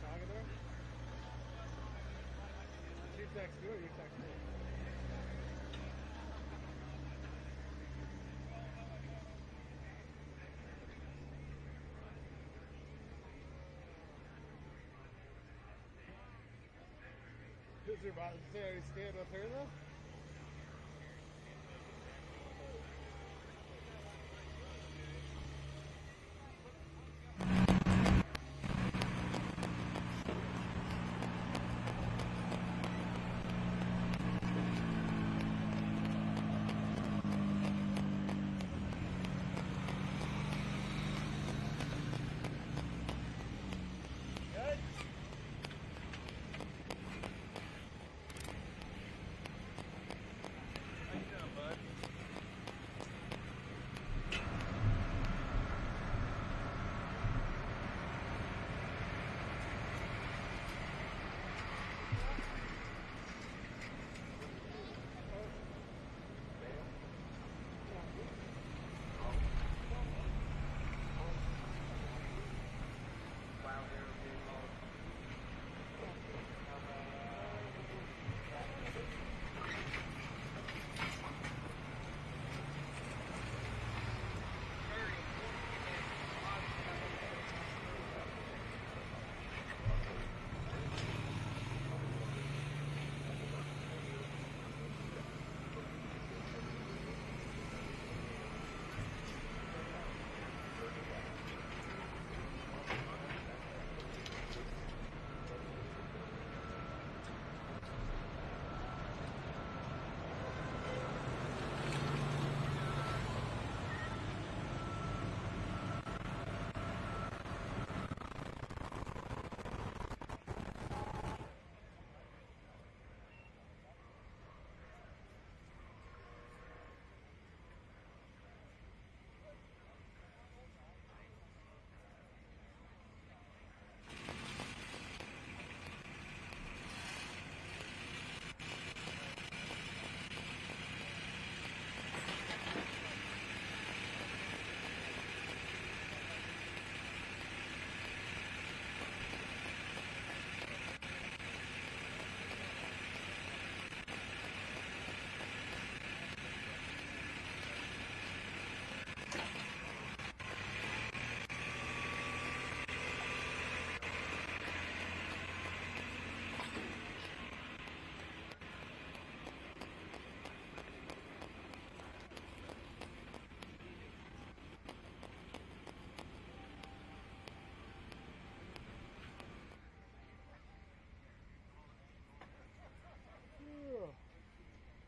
talking to her? She text you or you text me? Is there about to say, are you staying with her though?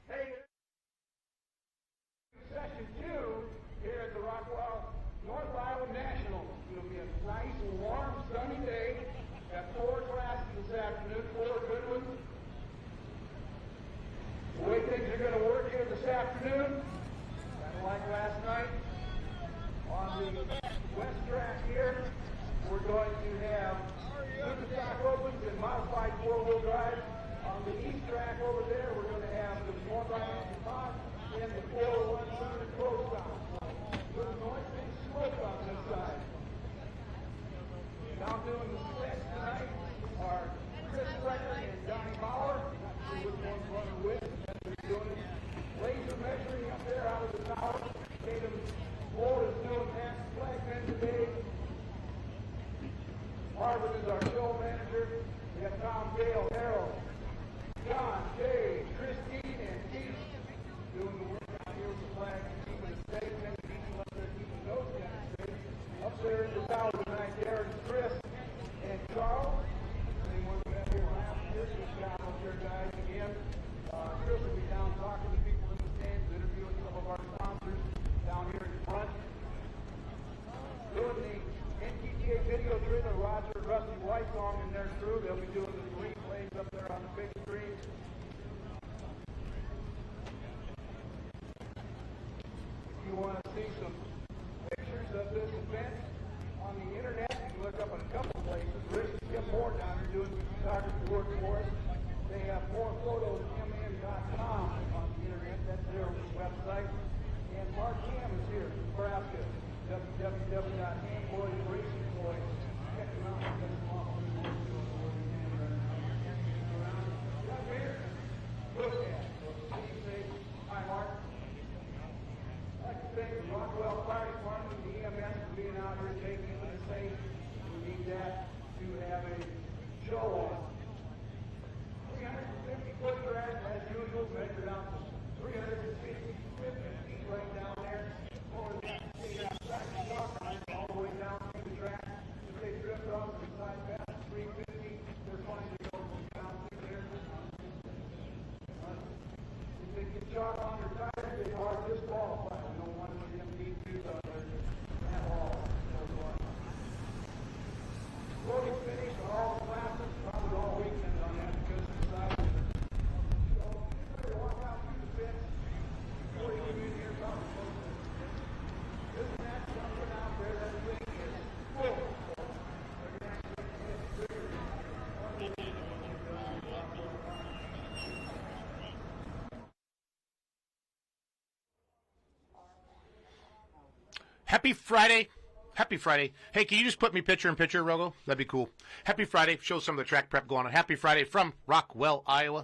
Hey, session 2 here at the Rockwell North Iowa National. It'll be a nice, warm, sunny day. Got 4 classes this afternoon, 4 good ones. The way things are going to work here this afternoon, kind of like last night, on the west track here, we're going to have super stock opens and modified 4-wheel drive. On the east track over there, we're going to have the 4x top and the 401 center close stop. There's noise and smoke on this side. Now doing the split tonight are Chris Fletcher and Johnny Bauer. See which one's running with. They're doing laser measuring up there out of the tower. Tatum Ford is doing that flagman today. Marvin is our show manager. We got Tom, Gale, Harold, John, Jay, Christine, and Keith doing the work out here with the flag, keeping it safe, and keeping up there, keeping those guys safe. Up there in the tower tonight, Darren, Chris, and Charles. Anyone who got here last year, good job up there, guys, again. Chris will be down talking to people in the stands, interviewing some of our sponsors down here in front. Doing the NTTA video trailer, Roger and Rusty White song and their crew. They'll be doing the replays up there on the big screen. If you want to see some pictures of this event on the internet, you can look up in a couple places. Rich and Kim Moore down here doing some photography work for us. They have more photos at mn.com on the internet. That's their website. And Mark Ham is here in Nebraska. www.hamboysracingboys. Check them out. Happy Friday. Happy Friday. Hey, can you just put me picture in picture, Rogo? That'd be cool. Happy Friday. Show some of the track prep going on. Happy Friday from Rockwell, Iowa.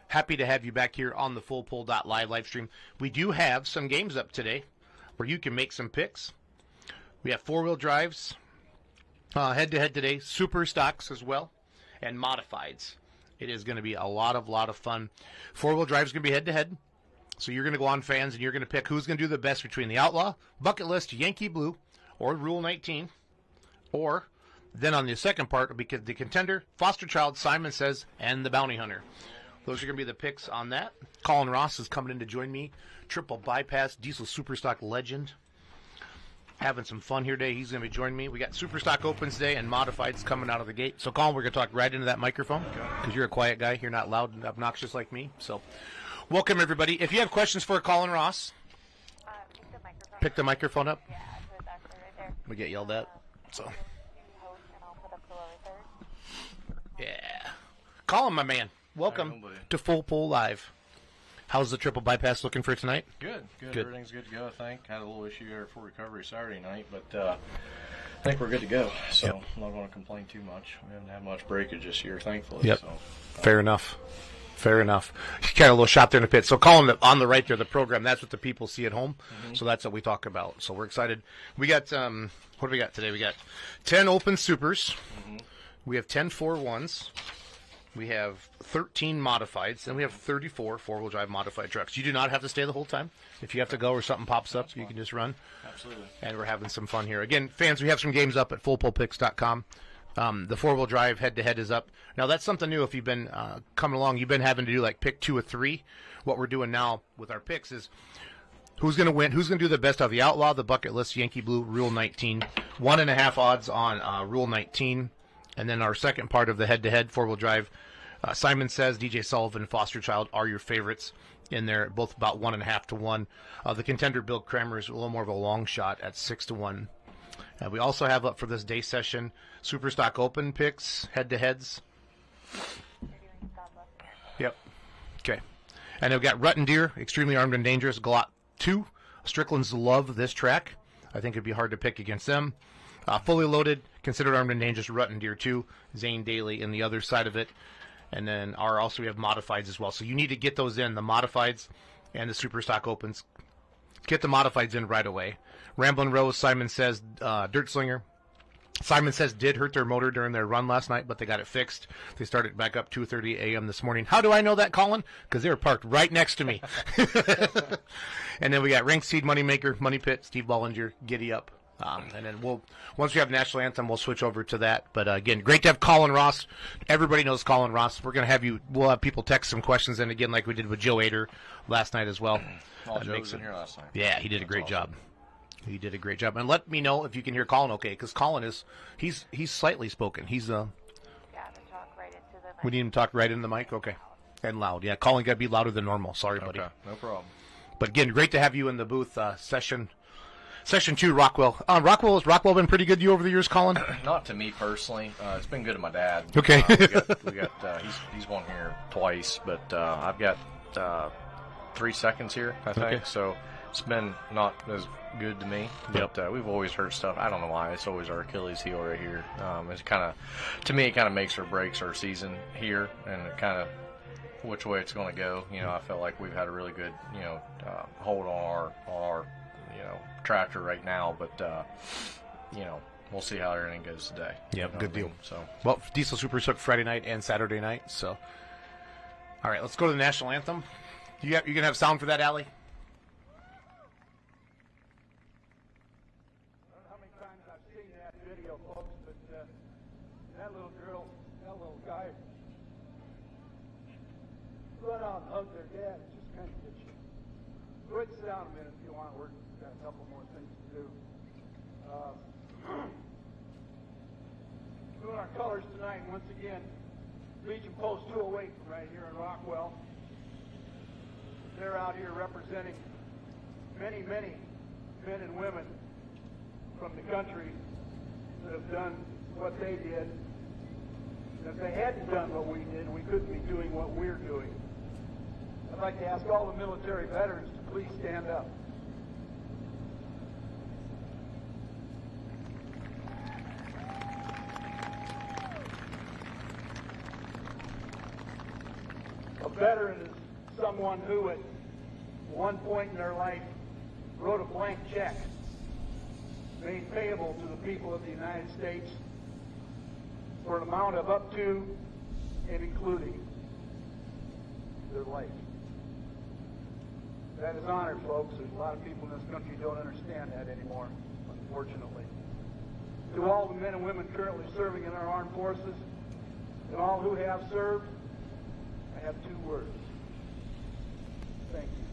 Happy to have you back here on the fullpull.live stream. We do have some games up today where you can make some picks. We have four-wheel drives, head-to-head today, super stocks as well, and modifieds. It is going to be a lot of fun. Four-wheel drive is going to be head-to-head. So you're going to go on fans, and you're going to pick who's going to do the best between the Outlaw, Bucket List, Yankee Blue, or Rule 19. Or then on the second part, because the Contender, Foster Child, Simon Says, and the Bounty Hunter. Those are going to be the picks on that. Colin Ross is coming in to join me. Triple bypass, diesel superstock legend. Having some fun here today. He's going to be joining me. We got Superstock Opens today and Modifieds coming out of the gate. So, Colin, we're going to talk right into that microphone because you're a quiet guy. You're not loud and obnoxious like me. So, welcome, everybody. If you have questions for Colin Ross, pick the microphone up. Yeah, so it's actually right there. We get yelled at. So, Host, and I'll put up the lower third. yeah. Colin, my man. Welcome to Full Pull Live. How's the triple bypass looking for tonight? Good. Everything's good to go, I think. Had a little issue there for recovery Saturday night, but I think we're good to go. So I'm not going to complain too much. We haven't had much breakage this year, thankfully. Yep. So, Fair enough. You got a little shot there in the pit. So Colin, on the right there, the program, that's what the people see at home. Mm-hmm. So that's what we talk about. So we're excited. We got, what do we got today? We got 10 open supers. Mm-hmm. We have 10 4-1s. We have 13 modifieds, and we have 34 four-wheel drive modified trucks. You do not have to stay the whole time. If you have to go or something pops up, you can just run. Absolutely. And we're having some fun here. Again, fans, we have some games up at fullpullpicks.com. The four-wheel drive head-to-head is up. Now, that's something new. If you've been coming along, you've been having to do like pick 2 or 3. What we're doing now with our picks is who's going to win, who's going to do the best of the Outlaw, the Bucket List, Yankee Blue, Rule 19. 1.5 odds on Rule 19. And then our second part of the head-to-head four-wheel drive, Simon Says, DJ Sullivan, Foster Child are your favorites in there, both about 1.5 to 1. The Contender, Bill Kramer, is a little more of a long shot at 6 to 1. We also have up for this day session Superstock Open picks, head-to-heads. Yep. Okay. And we've got Rutten Deer, Extremely Armed and Dangerous, Glot 2. Strickland's love this track. I think it'd be hard to pick against them. Fully Loaded, Considered Armed and Dangerous, Rutten Deer 2, Zane Daly in the other side of it. And then also we have modifieds as well. So you need to get those in, the modifieds and the Superstock Opens. Get the modifieds in right away. Ramblin' Rose, Simon Says, Dirt Slinger. Simon Says did hurt their motor during their run last night, but they got it fixed. They started back up 2:30 a.m. this morning. How do I know that, Colin? Because they were parked right next to me. And then we got Rank Seed, Moneymaker, Money Pit, Steve Bollinger, Giddy Up. And then once we have National Anthem, we'll switch over to that. But again, great to have Colin Ross. Everybody knows Colin Ross. We'll have people text some questions in again, like we did with Joe Ader last night as well. Joe was in here last night. Yeah, he did a great job. He did a great job. And let me know if you can hear Colin okay, because Colin he's slightly spoken. He's Yeah, to talk right into the mic. We need him to talk right into the mic? Okay. And loud. Yeah, Colin got to be louder than normal. Sorry, buddy. Okay, no problem. But again, great to have you in the booth. Session 2, Rockwell. Has Rockwell been pretty good to you over the years, Colin? Not to me personally. It's been good to my dad. Okay. we got he's won here twice, but I've got 3 seconds here, I think. Okay. So it's been not as good to me. Yep. But we've always heard stuff. I don't know why. It's always our Achilles heel right here. It's kind of, to me, it kind of makes or breaks our season here, and it kind of which way it's going to go. I felt like we've had a really good, hold on our tractor right now, but we'll see how everything goes today. Yep, good deal. So, well, Diesel Super took Friday night and Saturday night. So, all right, let's go to the National Anthem. You gonna have sound for that, Allie? I don't know how many times I've seen that video, folks, but that little girl, that little guy, run out and hug their dad. It just kind of gets you. Go ahead and sit down a minute if you want. We've got a couple more things to do. Doing our colors tonight, once again, Legion Post 208 right here in Rockwell. They're out here representing many, many men and women from the country that have done what they did. If they hadn't done what we did, we couldn't be doing what we're doing. I'd like to ask all the military veterans to please stand up. veteran is someone who at one point in their life wrote a blank check made payable to the people of the United States for an amount of up to and including their life. That is honor, folks. There's a lot of people in this country who don't understand that anymore, unfortunately. To all the men and women currently serving in our armed forces, and all who have served, I have 2 words. Thank you.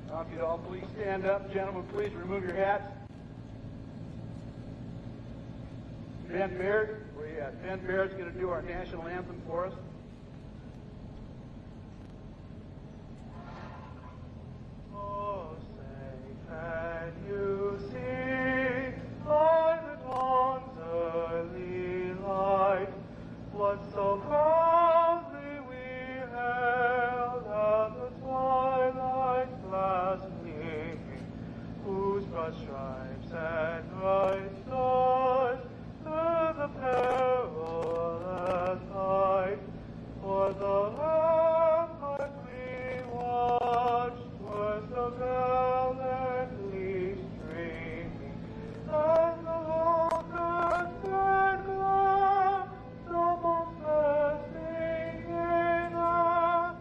Now, if you'd all please stand up. Gentlemen, please remove your hats. Ben Baird, where you at? Ben Baird's going to do our national anthem for us. Oh, say, can you see by the dawn's early light what so proudly we hailed at the twilight's last gleaming, whose broad stripes and bright stars through the perilous night for the rampart we watched was so gallantly streaming, and the longer red glare, so most resting in us,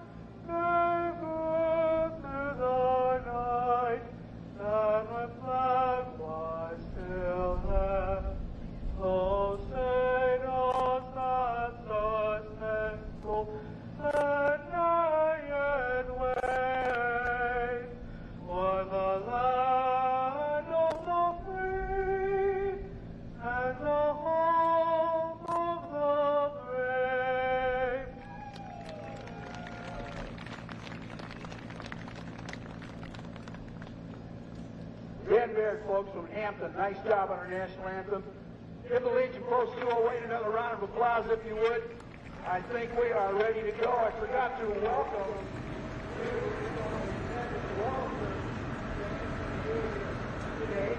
gave birth to the night, that my flag was still there. Oh, say does that successful and yet wait for the land of the free and the home of the brave. Ben Baird, folks, from Hampton. Nice job on our national anthem. Give the Legion Post 208 another round of applause, if you would. I think we are ready to go. I forgot to welcome today.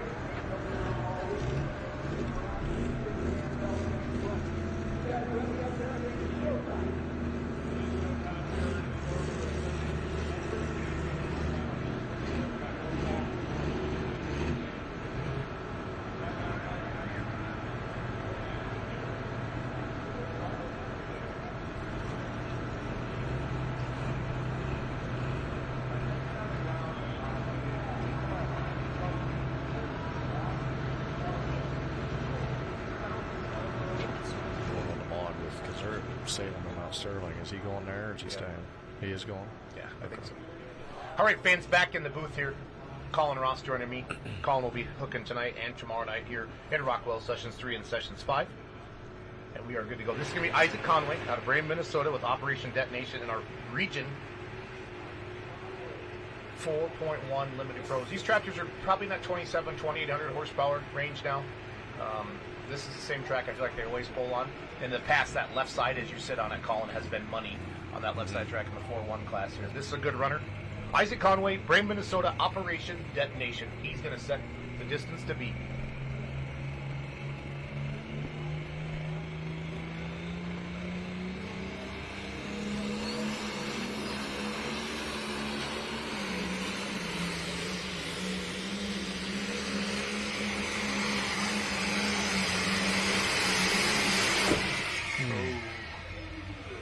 Because they're sailing in Mount Sterling. Is he going there or is he staying? He is going? Yeah, I think so. All right, fans, back in the booth here. Colin Ross joining me. Colin will be hooking tonight and tomorrow night here in Rockwell, Sessions 3 and Sessions 5. And we are good to go. This is going to be Isaac Conway out of Brayton, Minnesota with Operation Detonation in our region. 4.1 limited pros. These tractors are probably not 2,800 horsepower range now. This is the same track I feel like they always pull on. In the past, that left side, as you sit on it, Colin, has been money on that left side track in the 4-1 class here. This is a good runner. Isaac Conway, Brayton, Minnesota, Operation Detonation. He's going to set the distance to beat.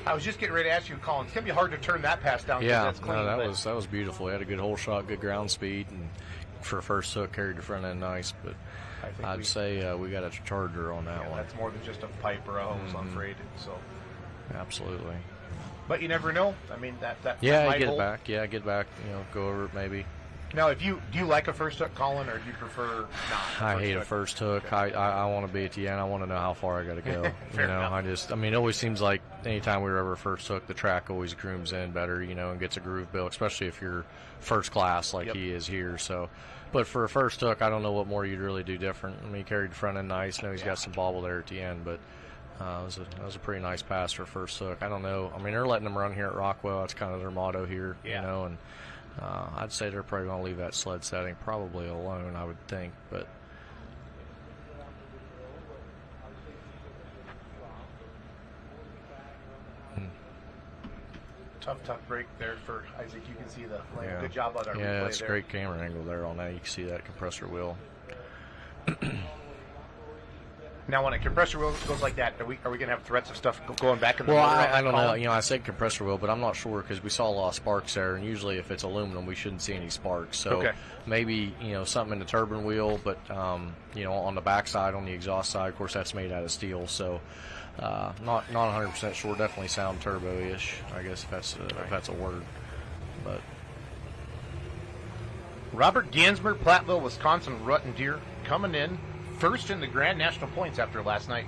I was just getting ready to ask you, Colin. It's gonna be hard to turn that pass down. Yeah, that's clean, no, that was beautiful. He had a good hole shot, good ground speed, and for a first hook, carried the front end nice. But I'd say we got a charger on that one. That's more than just a pipe or a hose on freight. So absolutely. But you never know. I mean, that yeah, might get hold. it back. Yeah, get it back. You know, go over it maybe. Now, do you like a first hook, Colin, or do you prefer not? I hate a first hook. Okay. I want to be at the end. I want to know how far I got to go. Fair enough. I mean, it always seems like anytime we were ever first hook, the track always grooms in better, and gets a groove built, especially if you're first class like he is here. So, but for a first hook, I don't know what more you'd really do different. I mean, he carried the front end nice. I know he's got some bobble there at the end, but that was a pretty nice pass for first hook. I don't know. I mean, they're letting them run here at Rockwell. That's kind of their motto here, and I'd say they're probably going to leave that sled setting probably alone, I would think. But Tough break there for Isaac. You can see the play. Yeah. Good job on our replay Yeah, there. it's a great camera angle there on that. You can see that compressor wheel. Now, when a compressor wheel goes like that, are we going to have threats of stuff going back in the Well, motor? I don't know. You know, I said compressor wheel, but I'm not sure because we saw a lot of sparks there, and usually if it's aluminum, we shouldn't see any sparks. So Okay. maybe, you know, something in the turbine wheel, but, you know, on the back side, on the exhaust side, of course, that's made out of steel. So not 100% sure. Definitely sound turbo-ish, I guess, if that's a word. But Robert Gansmer, Platteville, Wisconsin, Rutten Deer, coming in first in the Grand National points after last night.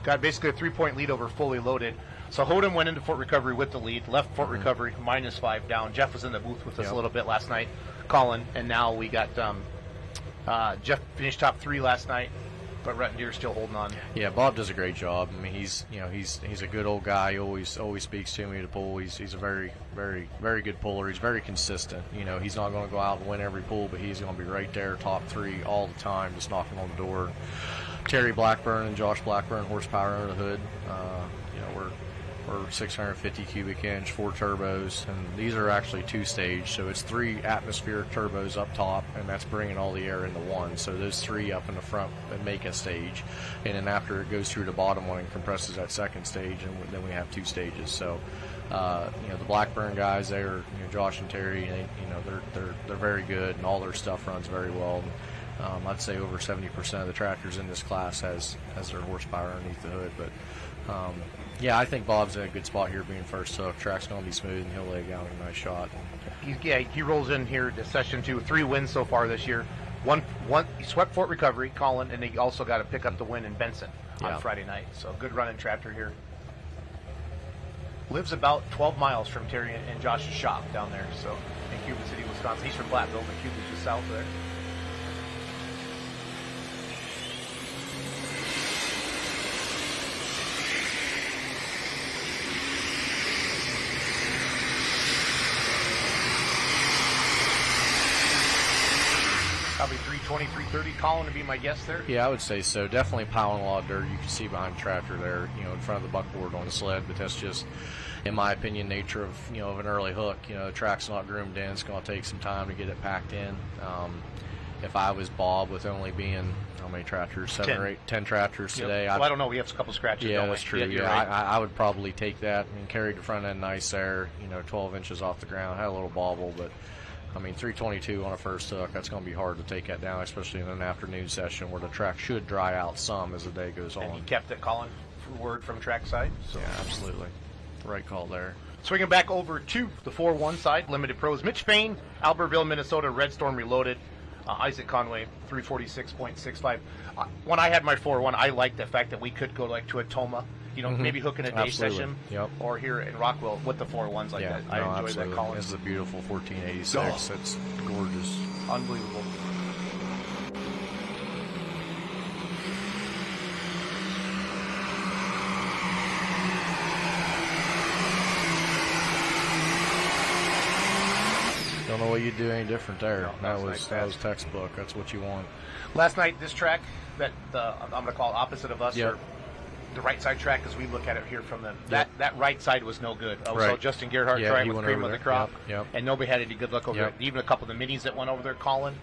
Got basically a 3-point lead over Fully Loaded. So Hothem went into Fort Recovery with the lead, left Fort Recovery -5 down. Jeff was in the booth with us a little bit last night, Colin, and now we got Jeff finished top 3 last night, but Rutten Deer still holding on. yeah, Bob does a great job. I mean, he's a good old guy. He always speaks to me to pull. He's a very good puller. He's very consistent. You know, he's not going to go out and win every pull, but he's going to be right there, top 3 all the time, just knocking on the door. Terry Blackburn and Josh Blackburn, horsepower under the hood. You know, we're 650 cubic inch, 4 turbos, and these are actually 2-stage, so it's 3 atmospheric turbos up top, and that's bringing all the air into one. So those 3 up in the front that make a stage, and then after it goes through the bottom one and compresses that second stage, and then we have 2 stages. So you know, the Blackburn guys, they're, you know, Josh and Terry, you know, they're very good, and all their stuff runs very well. And, I'd say over 70% of the tractors in this class has their horsepower underneath the hood, but yeah, I think Bob's in a good spot here being first hook. Track's going to be smooth, and he'll lay down a nice shot. He rolls in here to session 2, 3 wins so far this year. One he swept Fort Recovery, Colin, and he also got to pick up the win in Benson on Friday night. So good running tractor here. Lives about 12 miles from Terry and Josh's shop down there, so in Cuba City, Wisconsin. He's from Platteville, but Cuba's just south there. Probably 320, 330. Colin to be my guess there. Yeah, I would say so. Definitely piling a lot of dirt. You can see behind the tractor there, you know, in front of the buckboard on the sled, but that's just, in my opinion, nature of, you know, of an early hook. You know, the track's not groomed in. It's going to take some time to get it packed in. If I was Bob, with only being, how many tractors? 7 or 8, 10 tractors today. Well, I don't know. We have a couple scratches. Yeah, don't that's we? true. You're Yeah, right. I would probably take that. I mean, carried the front end nice there, you know, 12 inches off the ground. Had a little bobble, but I mean, 322 on a first hook, that's going to be hard to take that down, especially in an afternoon session where the track should dry out some as the day goes on. And he kept it, Colin, word from track side. So. Yeah, absolutely. Right call there. Swinging back over to the 4-1 side, Limited Pros. Mitch Payne, Albertville, Minnesota, Red Storm Reloaded. Isaac Conway, 346.65. When I had my 4-1, I liked the fact that we could go like to a Toma, you know, maybe hook in a day session, or here in Rockwell with the 4-1s like that. I enjoyed absolutely. that, Colin. This is a beautiful 1486. It's gorgeous. Unbelievable. Don't know what you'd do any different there. No, that was textbook. That's what you want. Last night, this track that I'm going to call it opposite of us, or the right side track as we look at it here from the that right side was no good. I saw Justin Gerhardt trying with cream of the crop, and nobody had any good luck over there. Even a couple of the minis that went over there, Colin,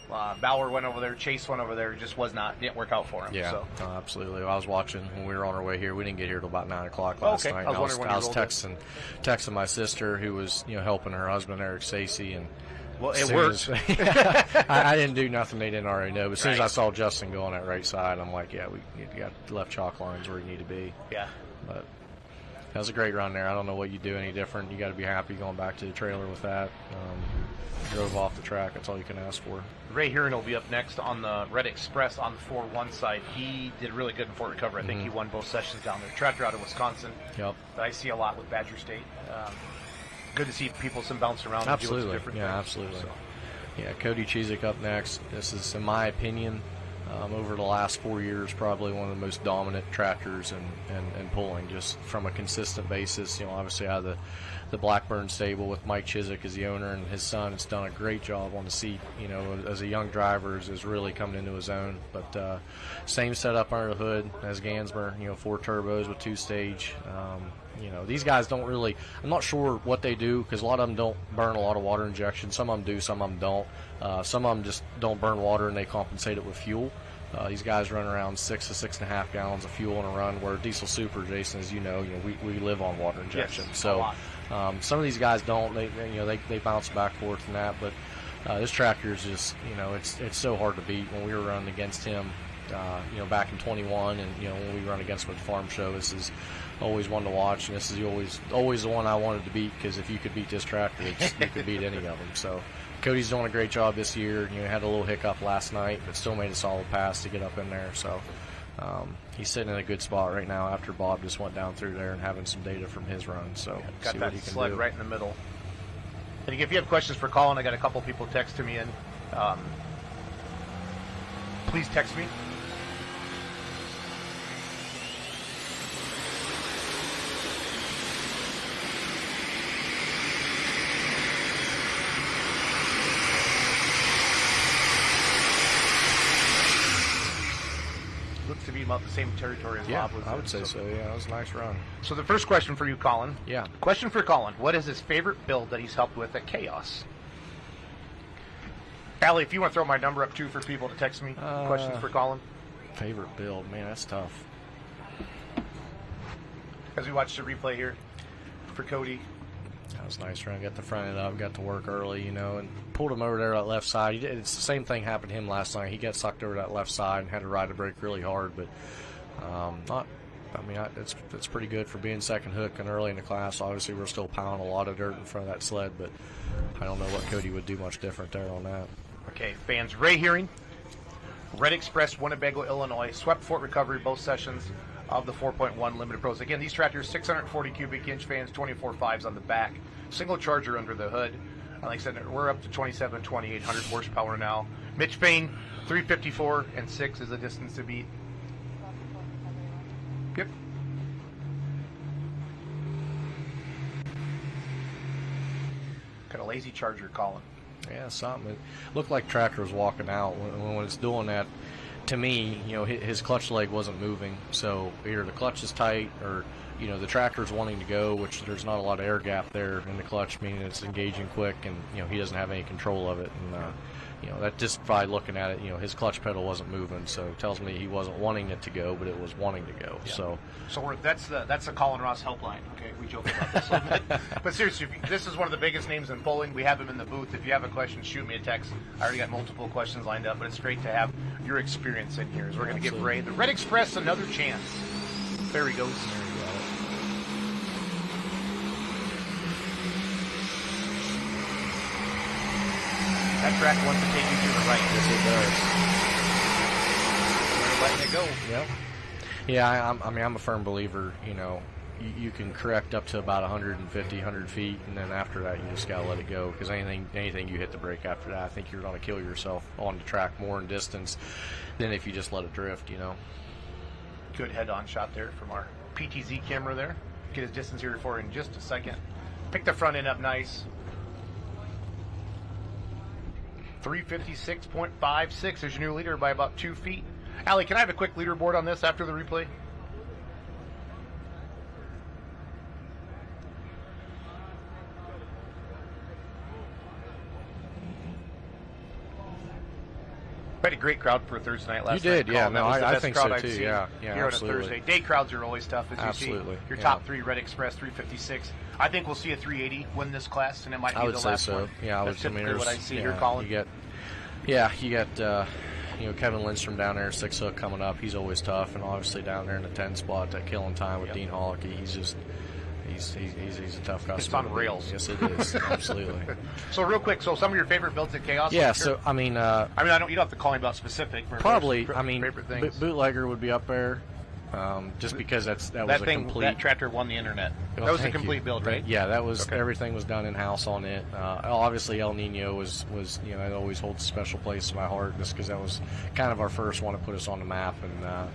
Bauer went over there, Chase went over there, just didn't work out for him. Yeah, so. no, absolutely. I was watching when we were on our way here. We didn't get here till about 9 o'clock last night. I was texting my sister who was helping her husband Eric Stacey, and well, it worked. I didn't do nothing they didn't already know. But as soon as I saw Justin go on that right side, I'm like, yeah, we got left chalk lines where you need to be. Yeah. But that was a great run there. I don't know what you do any different. You got to be happy going back to the trailer with that. Drove off the track. That's all you can ask for. Ray Heron will be up next on the Red Express on the 4-1 side. He did really good in Fort Recovery. I think he won both sessions down there. Tractor out of Wisconsin. Yep. That I see a lot with Badger State. Good to see people bounce around. Absolutely. And do different things. Absolutely. So. Yeah, Cody Cheezick up next. This is, in my opinion, over the last 4 years, probably one of the most dominant tractors and pulling, just from a consistent basis. You know, obviously out of the Blackburn stable with Mike Chiswick as the owner, and his son has done a great job on the seat. You know, as a young driver, is really coming into his own. But same setup under the hood as Gansmer. You know, 4 turbos with 2-stage. You know, these guys don't really, I'm not sure what they do, because a lot of them don't burn a lot of water injection. Some of them do, some of them don't. Some of them just don't burn water and they compensate it with fuel. These guys run around 6 to 6.5 gallons of fuel in a run, where Diesel Super, Jason, as you know, we live on water injection. Yes, so some of these guys don't. They bounce back and forth from that. But this tractor is just, you know, it's so hard to beat. When we were running against him, you know, back in 21, and you know, when we run against him at the farm show, this is always one to watch, and this is always the one I wanted to beat, because if you could beat this tractor, you could beat any of them. So Cody's doing a great job this year. You know, had a little hiccup last night, but still made a solid pass to get up in there. So he's sitting in a good spot right now after Bob just went down through there and having some data from his run. So got see that what he can sled do. right in the middle. And if you have questions for Colin, I got a couple people texting me in. Please text me. Looks to be about the same territory as Yeah, Bob was I in, would say so. Yeah, that was a nice run. So the first question for you, Colin. Yeah. Question for Colin. What is his favorite build that he's helped with at Chaos? Allie, if you want to throw my number up too for people to text me questions for Colin. Favorite build, man, that's tough. As we watch the replay here for Cody. That was a nice run. Got the front end up, got to work early, you know, and pulled him over there that left side. It's the same thing happened to him last night. He got sucked over that left side and had to ride the brake really hard, but it's pretty good for being second hook and early in the class. Obviously, we're still pounding a lot of dirt in front of that sled, but I don't know what Cody would do much different there on that. Okay, fans. Ray Hearing, Red Express, Winnebago, Illinois, swept Fort Recovery both sessions of the 4.1 Limited Pros. Again, these tractors, 640 cubic inch fans, 24 5s on the back, single charger under the hood. Like I said, we're up to 2,800 horsepower now. Mitch Payne, 354 and 6 is the distance to beat. Yep. Got a lazy charger, Colin. Yeah, something. It looked like tractor was walking out when it's doing that. To me, you know, his clutch leg wasn't moving, so either the clutch is tight or, you know, the tractor's wanting to go, which there's not a lot of air gap there in the clutch, meaning it's engaging quick, and, you know, he doesn't have any control of it. And, you know, that just by looking at it, you know, his clutch pedal wasn't moving, so it tells me he wasn't wanting it to go, but it was wanting to go. Yeah. So that's the Colin Ross helpline. Okay, we joke about this a little bit, but seriously, this is one of the biggest names in bowling. We have him in the booth. If you have a question, shoot me a text. I already got multiple questions lined up, but it's great to have your experience in here. As we're going to give Ray the Red Express another chance. There he goes. there you go. That track wants to take you to the right. Yes, it does. We're letting it go. Yep. Yeah, I'm a firm believer, you know, you can correct up to about 150, 100 feet, and then after that you just got to let it go, because anything you hit the brake after that, I think you're going to kill yourself on the track more in distance than if you just let it drift, you know. Good head-on shot there from our PTZ camera there. Get his distance here for in just a second. Pick the front end up nice. 356.56 is your new leader by about 2 feet. Allie, can I have a quick leaderboard on this after the replay? We had a great crowd for a Thursday night last night. You did, yeah. Colin. No, That was the I best think crowd so I've too. seen Yeah, here absolutely. on a Thursday. Day crowds are always tough, as Absolutely, you see. Your yeah. top three, Red Express 356. I think we'll see a 380 win this class, and it might be I would the say last so. one. Yeah, I would. That's typically what I see here, yeah, Colin. You got you know, Kevin Lindstrom down there, 6 hook coming up. He's always tough, and obviously down there in the 10 spot, that killing time with Yep. Dean Hollicky. He's just he's a tough customer. It's on rails. Yes, it is. Absolutely. So real quick, so some of your favorite builds at Chaos? Yeah. I'm sure. So I mean, I don't. You don't have to call me about specific. probably. Favorite I mean, things. Bootlegger would be up there. just because that was That a thing, complete. that tractor won the internet. Well, That was a thank complete you. build, right? Yeah, that was Okay. everything was done in house on it. Obviously, El Nino was it always holds a special place in my heart just because that was kind of our first one to put us on the map, and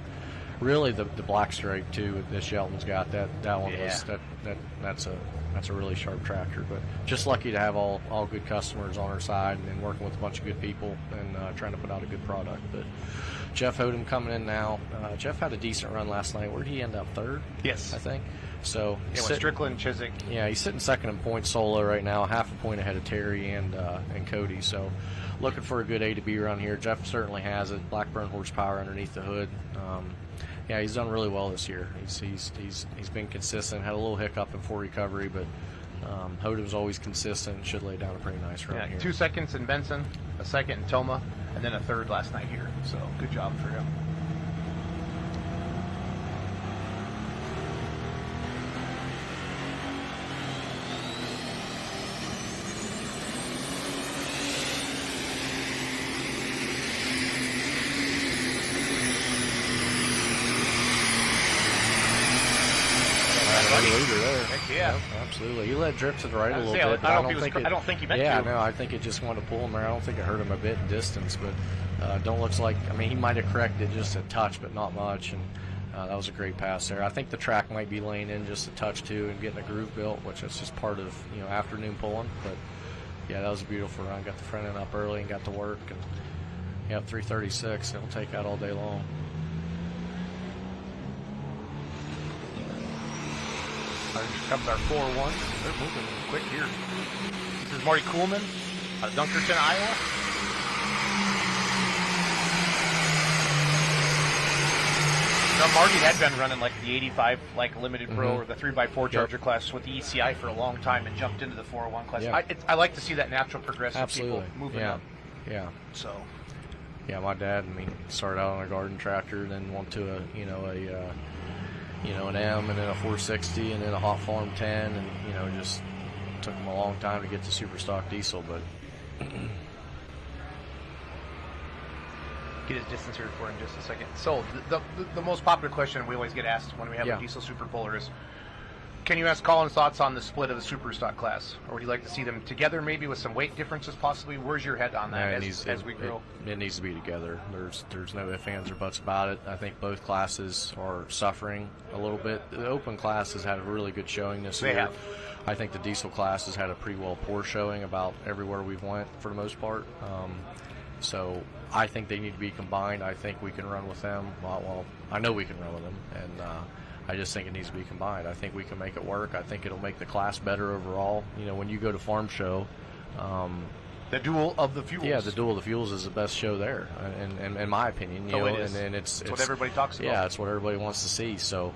really the black stripe too that Shelton's got that one was that's a really sharp tractor. But just lucky to have all good customers on our side and working with a bunch of good people and trying to put out a good product. But Jeff Hothem coming in now. Jeff had a decent run last night. Where did he end up? Third? Yes. I think. So Yeah, with Strickland, Chiswick. yeah, he's sitting second in points solo right now, half a point ahead of Terry and Cody. So looking for a good A to B run here. Jeff certainly has it. Blackburn horsepower underneath the hood. Yeah, he's done really well this year. He's been consistent. Had a little hiccup in full recovery, but Hothem's always consistent. Should lay down a pretty nice run here. 2 seconds in Benson, a second in Toma, and then a third last night here. So good job for him. Leader there. Heck yeah. Yep, absolutely. He let drift to the right a little I bit. But don't think he meant yeah, to. no, I think it just wanted to pull him there. I don't think it hurt him a bit in distance, but don't looks like. I mean, he might have corrected just a touch, but not much. And that was a great pass there. I think the track might be laying in just a touch too and getting a groove built, which is just part of afternoon pulling. But yeah, that was a beautiful run. Got the front end up early and got to work. And 336. It'll take out all day long. Here comes our 4-1. They're moving quick here. This is Marty Kuhlman out of Dunkerton, Iowa. Now, Marty had been running like the 85 limited pro or the 3x4 Charger class with the ECI for a long time and jumped into the 401 class. Yeah. I like to see that natural progressive Absolutely. people moving Yeah. up. Yeah. So Yeah, my dad. I mean, started out on a garden tractor, then went to an M, and then a 460, and then a Hot Farm 10, and just took him a long time to get to super stock diesel, but get his distance here for in just a second. So the most popular question we always get asked when we have Yeah. a diesel super puller is, can you ask Colin's thoughts on the split of the super stock class, or would you like to see them together, maybe with some weight differences possibly? Where's your head on that as we grow? It needs to be together. There's no ifs, ands, or buts about it. I think both classes are suffering a little bit. The open class has had a really good showing this They year. have. I think the diesel class has had a pretty well poor showing about everywhere we've went for the most part. So I think they need to be combined. I think we can run with them. Well, I know we can run with them, and I just think it needs to be combined. I think we can make it work. I think it'll make the class better overall. When you go to Farm Show, The duel of the fuels. yeah, the Duel of the Fuels is the best show there, in my opinion. Oh, it is. And it's what everybody talks about. Yeah, it's what everybody wants to see. So,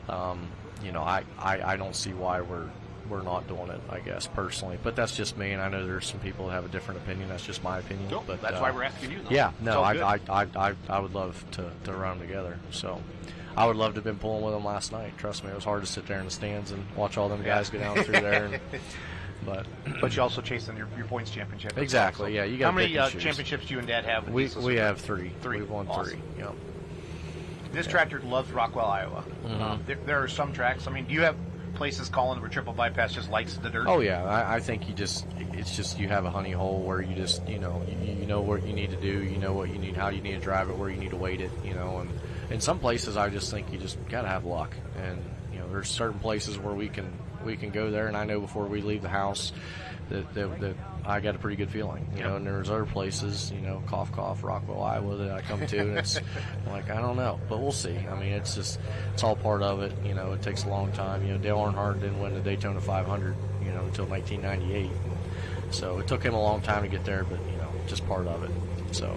I don't see why we're not doing it, I guess, personally. But that's just me, and I know there's some people that have a different opinion. That's just my opinion. Nope, but that's why we're asking you, though. Yeah, It's no, all good. I would love to run them together. So I would love to have been pulling with them last night. Trust me, it was hard to sit there in the stands and watch all them guys go down through there. But you also chasing your points championship. Exactly, So yeah, you gotta how many pick and choose. championships do you and Dad have? with we diesel we super? have three. Three. We've won Awesome. three. Yep. This tractor loves Rockwell, Iowa. There are some tracks. I mean, do you have places calling where triple bypass just likes the dirt? Oh yeah, I think it's just you have a honey hole where you just you know what you need to do, you know what you need, how you need to drive it, where you need to weight it, and in some places I just think you just gotta have luck, and there's certain places where we can go there, and I know before we leave the house that I got a pretty good feeling, and there's other places, cough cough, Rockwell, Iowa that I come to, and it's like I don't know, but we'll see. I mean, it's all part of it. It takes a long time. Dale Earnhardt didn't win the Daytona 500, until 1998, so it took him a long time to get there, but just part of it. So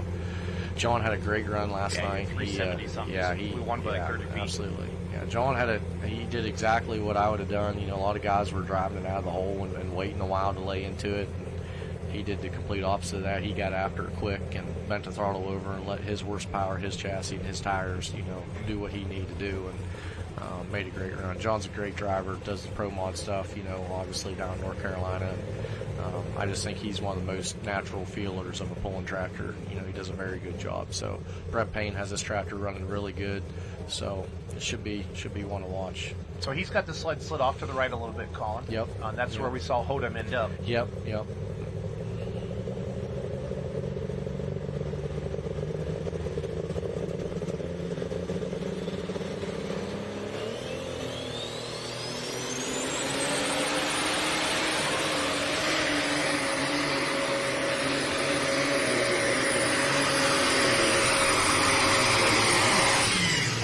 John had a great run last night. 370 something. We won by like 30 feet. Absolutely. Yeah, John he did exactly what I would have done. A lot of guys were driving it out of the hole and waiting a while to lay into it. And he did the complete opposite of that. He got after it quick and bent the throttle over and let his horsepower, his chassis, and his tires, do what he needed to do, and made a great run. John's a great driver, does the pro mod stuff, obviously down in North Carolina. I just think he's one of the most natural feelers of a pulling tractor. He does a very good job. So Brett Payne has this tractor running really good. So it should be one to watch. So he's got the sled slid off to the right a little bit, Colin. Yep. That's where we saw Hothem end up. Yep.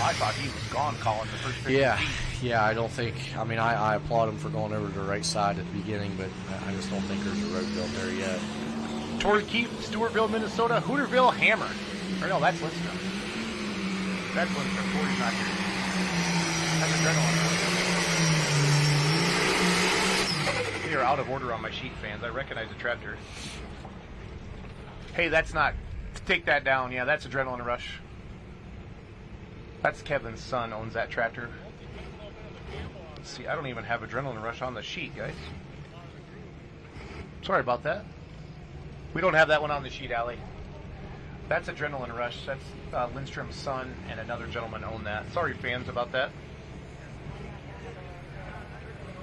I thought he was gone, Colin, the first 50 feet. Yeah, I don't think, I applaud him for going over to the right side at the beginning, but I just don't think there's a road built there yet. Torrey Keith, Stewartville, Minnesota, Hooterville, Hammer. Or no, that's Lindstrom. That's Lindstrom. Torrey's not here. That's adrenaline. We are out of order on my sheet, fans. I recognize the tractor. Hey, that's not. Take that down. Yeah, that's Adrenaline Rush. That's Kevin's son owns that tractor. Let's see, I don't even have Adrenaline Rush on the sheet, guys. Sorry about that. We don't have that one on the sheet, Allie. That's Adrenaline Rush. That's Lindstrom's son and another gentleman own that. Sorry, fans, about that.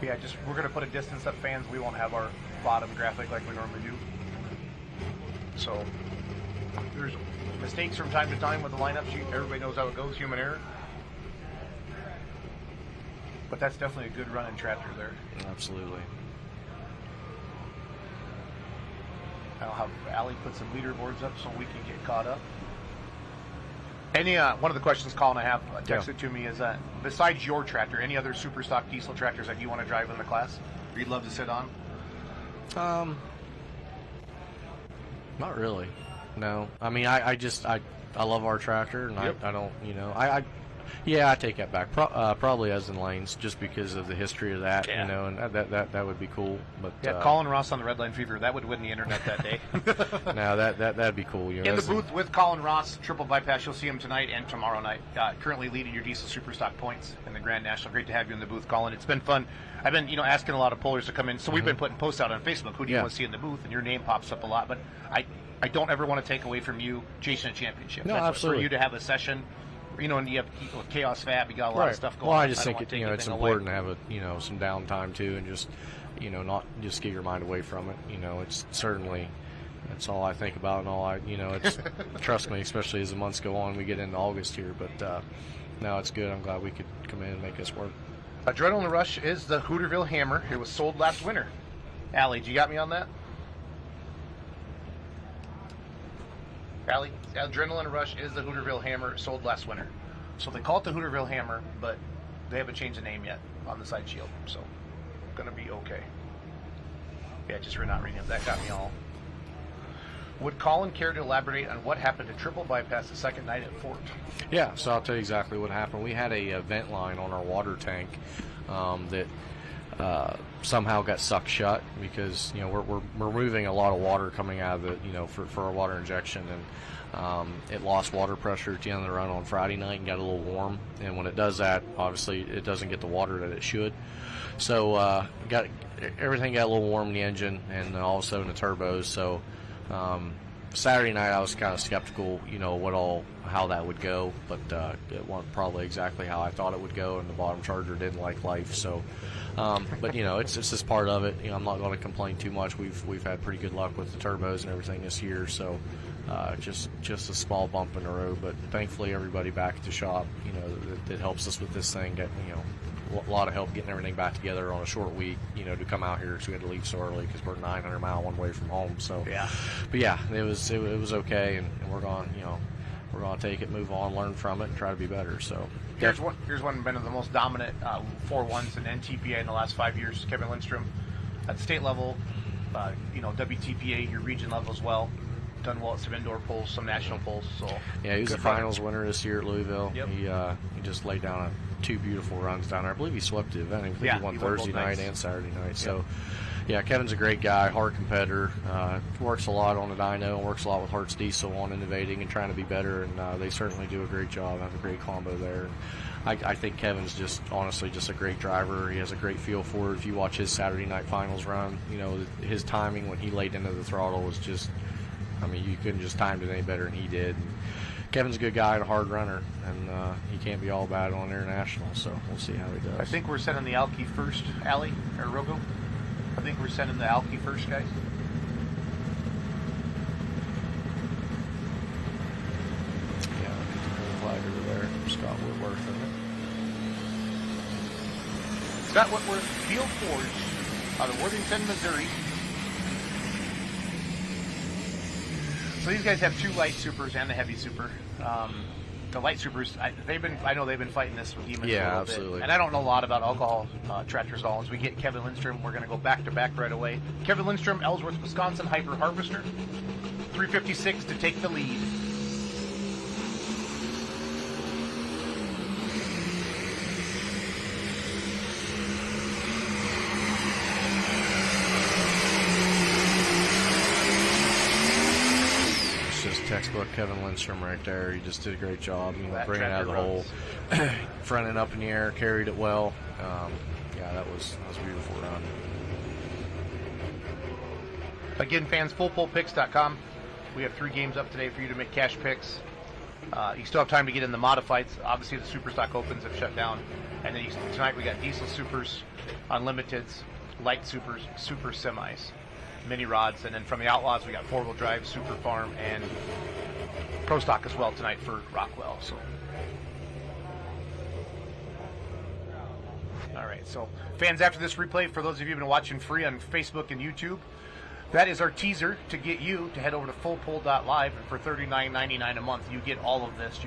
Yeah, we're going to put a distance up, fans. We won't have our bottom graphic like we normally do. So, there's mistakes from time to time with the lineup sheet. Everybody knows how it goes, human error. But that's definitely a good running tractor there. Absolutely. I'll have Allie put some leaderboards up so we can get caught up. Any one of the questions Colin I have texted to me is besides your tractor, any other super stock diesel tractors that you want to drive in the class or you'd love to sit on? Not really. No. I mean, I love our tractor, and I don't, I take that back. Probably as in lanes, just because of the history of that, and that would be cool. But Colin Ross on the Red Line Fever, that would win the internet that day. No, that'd be cool. In the booth with Colin Ross, triple bypass. You'll see him tonight and tomorrow night. Currently leading your diesel superstock points in the Grand National. Great to have you in the booth, Colin. It's been fun. I've been, asking a lot of pullers to come in. So we've been putting posts out on Facebook. Who do you want to see in the booth? And your name pops up a lot. But I don't ever want to take away from you chasing a championship. No, That's absolutely. For you to have a session, and you have Chaos Fab, you got a lot of stuff going on. Well, I just think it's important to have some downtime too, and just not just get your mind away from it. It's certainly that's all I think about, and all it's trust me, especially as the months go on, we get into August here. But no, it's good. I'm glad we could come in and make this work. Adrenaline Rush is the Hooterville Hammer. It was sold last winter. Allie, do you got me on that? Allie, Adrenaline Rush is the Hooterville Hammer, sold last winter. So they call it the Hooterville Hammer, but they haven't changed the name yet on the side shield. So, gonna be okay. Yeah, just for not reading it. That got me all. Would Colin care to elaborate on what happened to triple bypass the second night at Fort? Yeah, so I'll tell you exactly what happened. We had a vent line on our water tank that somehow got sucked shut because we're moving a lot of water coming out of the for our water injection, and it lost water pressure at the end of the run on Friday night and got a little warm, and when it does that, obviously it doesn't get the water that it should. So everything got a little warm in the engine, and all of a sudden the turbos. So Saturday night I was kind of skeptical, how that would go, but it wasn't probably exactly how I thought it would go, and the bottom charger didn't like life. So, but it's just part of it. I'm not going to complain too much. We've had pretty good luck with the turbos and everything this year. So, just a small bump in the road, but thankfully everybody back at the shop, that helps us with this thing. Get a lot of help getting everything back together on a short week, to come out here. So we had to leave so early because we're 900 mile one way from home. So but yeah, it was okay, and we're going, we're going to take it, move on, learn from it, and try to be better. So here's one been of the most dominant 4-1s in NTPA in the last 5 years. Kevin Lindstrom at the state level, WTPA, your region level as well. Done well at some indoor polls, some national polls. So yeah, he was the finals winner this year at Louisville. Yep. He just laid down two beautiful runs down there. I believe he swept the event. I think he won Thursday night and Saturday night. Yep. So yeah, Kevin's a great guy, hard competitor. Works a lot on the dyno, and works a lot with Hertz Diesel on innovating and trying to be better. And they certainly do a great job. Have a great combo there. I think Kevin's just honestly just a great driver. He has a great feel for it. If you watch his Saturday night finals run, his timing when he laid into the throttle was just. You couldn't just time it any better than he did. And Kevin's a good guy and a hard runner, and he can't be all bad on international. So we'll see how he does. I think we're sending the Alki first, Ali or Rogo. I think we're sending the Alki first, guys. Yeah, the flag over there, Scott Whitworth, isn't it? Scott Whitworth, Field Forge, out of Worthington, Missouri. So these guys have 2 light supers and the heavy super. The light supers, I know they've been fighting this with demons. Yeah, a little absolutely. Bit. And I don't know a lot about alcohol tratrozole. As we get Kevin Lindstrom, we're going to go back to back right away. Kevin Lindstrom, Ellsworth, Wisconsin, Hyper Harvester, 356 to take the lead. Textbook Kevin Lindstrom right there. He just did a great job, bringing it out of the hole, runs. fronting up in the air, carried it well. Yeah, that was a beautiful run. Again, fans, fullpullpicks.com. We have 3 games up today for you to make cash picks. You still have time to get in the modifieds. Obviously, the Superstock Opens have shut down. And then tonight we got diesel supers, unlimiteds, light supers, super semis, mini rods, and then from the Outlaws we got 4-wheel drive, super farm, and pro stock as well tonight for Rockwell. So, all right. So, fans, after this replay, for those of you who've been watching free on Facebook and YouTube, that is our teaser to get you to head over to fullpull.live, and for $39.99 a month, you get all of this.